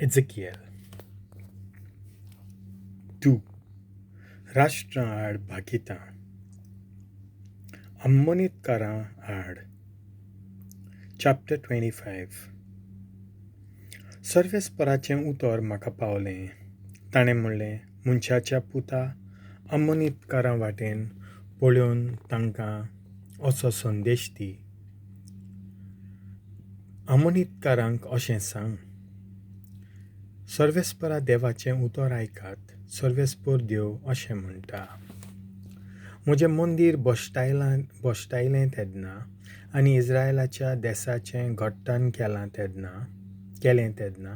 Ezekiel 2 राष्ट्र आड भागितां अम्मोनीतकारां आड चॅप्टर 25 सर्वेस्पराचें उतर म्हाका पावलें. ताणें म्हणलें, मनशाच्या पुता अम्मोनीतकारां वाटेन पळोवन तांकां असो संदेश दी. अम्मोनीतकारांक अशें सांग, सर्वेस्परा देवाचें उतर आयकात. सर्वेस्पर देव अशें म्हणटा, म्हजें मंदीर बोश्टायलें तेन्ना आनी इस्रायलाच्या देशाचें घट्टण केलें तेन्ना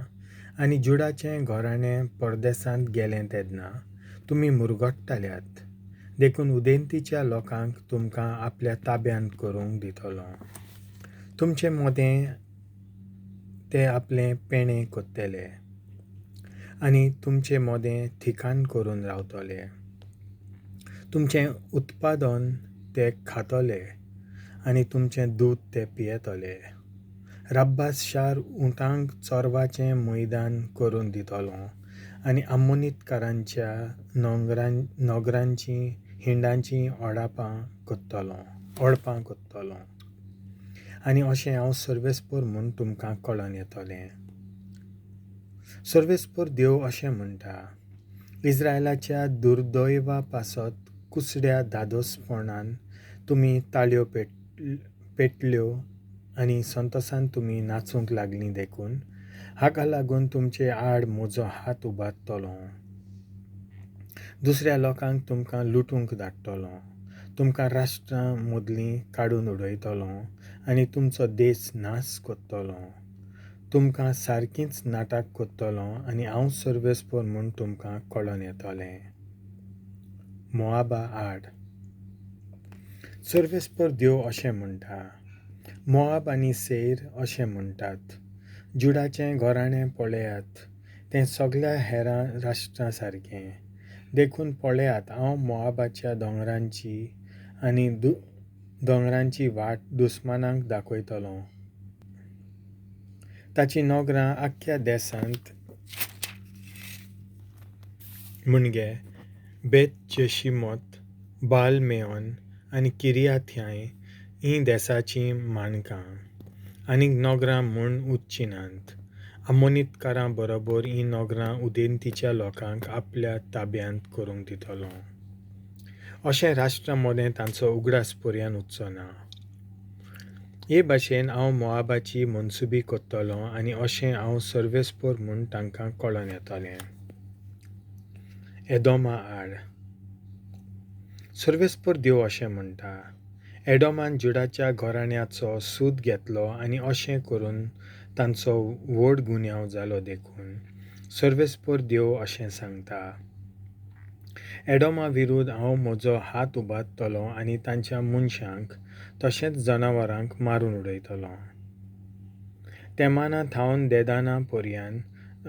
आनी जुडाचें घराणें परदेसांत गेलें तेन्ना तुमी मुरगडटाल्यात. देखून उदेंतीच्या लोकांक तुमकां आपल्या ताब्यांत करूंक दितलो. तुमचें मोदें ते आपलें पेणे कोत्तेले आनी तुमचें मोदें tthikann करून ravtole. तुमचें उत्पादन ते khatole आनी तुमचें दूद ते पियेतले. राब्बास शार उंटांक चोरवाचें मैदान करून दितलो आनी अम्मोनीतकारांच्या नोगरांचीं हिंडांचीं ओडपां कोत्तलो. आनी अशें हांव सर्वेस्पर म्हूण तुमकां कळोन येतलें. सर्वेस्पर देव अशें म्हणटा, इस्रायलाच्या दुर्दैवा पासत कुसड्या धादोसपणान तुमी ताळयो पेटल्यो आनी संतोशान तुमी नाचूंक लागलीं. देखून हाका लागून तुमचे आड म्हजो हात उबारतलो. दुसऱ्या लोकांक तुमकां लुटूंक धाडटलो. तुमकां राष्ट्रां मदलीं काडून उडयतलो आनी तुमचो देश नाश कोत्तलो. तुमकां सारकींच नाटक कोत्तलो आनी हांव सर्वेस्पर म्हूण तुमकां कळोन येतलें. मोआबा आड सर्वेस्पर देव अशें म्हणटा, मोआब आनी सेर अशें म्हणटात, जुडाचें घराणें पळयात, तें सगळ्या हेरां राष्ट्रां सारकें. देखून पळयात, हांव मोआबाच्या दोंगरांची वाट दुस्मानांक दाखयतलों. ताची नोगरां आख्ख्या देशांत म्हणजे बेत जेशीमोत, बाल मेओन आनी किर्याथायम हीं देशाचीं माणकां आनी नोगरां म्हूण उच्चिनात. अम्मोनीतकारां बरोबर हीं नोगरां उदेंतीच्या लोकांक आपल्या ताब्यांत करूंक दितलो. अशें राष्ट्रां मोदें तांचो उगडास पर्यान उरचो ना. हे भाशेन हांव मोआबाची मनसुबी कोत्तलो आनी अशें हांव सर्वेस्पर म्हूण तांकां कळोन येतलें. एदोमा आड सर्वेस्पर देव अशें म्हणटा, एडोमान जुडाच्या घराण्याचो सूद घेतलो आनी अशें करून तांचो व्हड गुन्यांव जालो. देखून सर्वेस्पर देव अशें सांगता, एडोमा विरूद्ध हांव म्हजो हात उबारतलो आनी तांच्या मनशांक तशेंच जनावरांक मारून उडयतलो. तेमानांत हांव देदाना पर्यान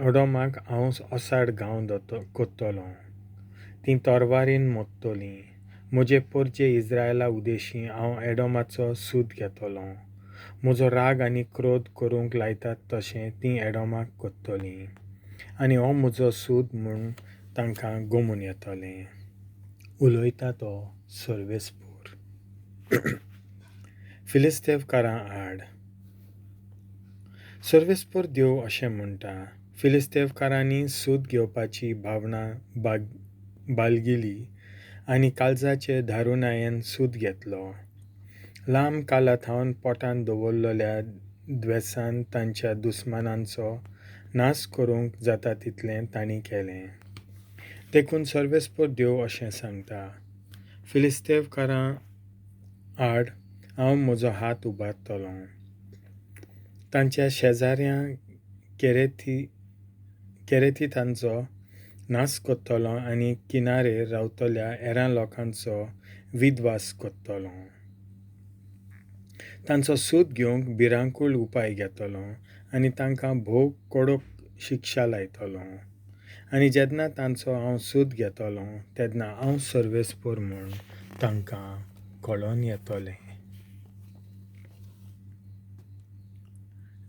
एडोमाक हांव ओसाड घाव कोत्तलो. तीं तोरवारीन मोडटलीं. म्हजे परचे इस्रायला उदेशीं हांव एडोमाचो सूद घेतलो. म्हजो राग आनी क्रोध करूंक लायतात तशें तीं एडोमाक कोत्तलीं आनी हो म्हजो सूद म्हूण तांकां गमून येतलें. उलयता तो सर्वेस्पर. फिलिस्तेवकारां आड सर्वेस्पर देव अशें म्हणटा, फिलिस्तेवकारांनी सूद घेवपाची भावना बाळगिली आनी काळजाचे धारुणायेन सूद घेतलो. लांब कालांत हांव पोटांत दवरलेल्या द्वेसान तांच्या दुस्मानांचो नाश करूंक जाता तितलें तांणी केलें. देखून सर्वेस्पर देव अशें सांगता, फिलिस्तेवकारां आड हांव म्हजो हात उबारतलो. तांच्या शेजाऱ्यां केरेथीतांचो नाश कोत्तलो आनी किनारेर रावतल्या हेरां लोकांचो विध्वास कोत्तलो. तांचो सूद घेवंक भिरांकूळ उपाय घेतलो आनी तांकां भोव कडक शिक्षा लायतलो. आनी जेन्ना तांचो हांव सूद घेतलो तेन्ना हांव सर्वेस्पर म्हूण तांकां कळोन येतलें.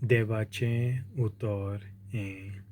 देवाचें उतर हें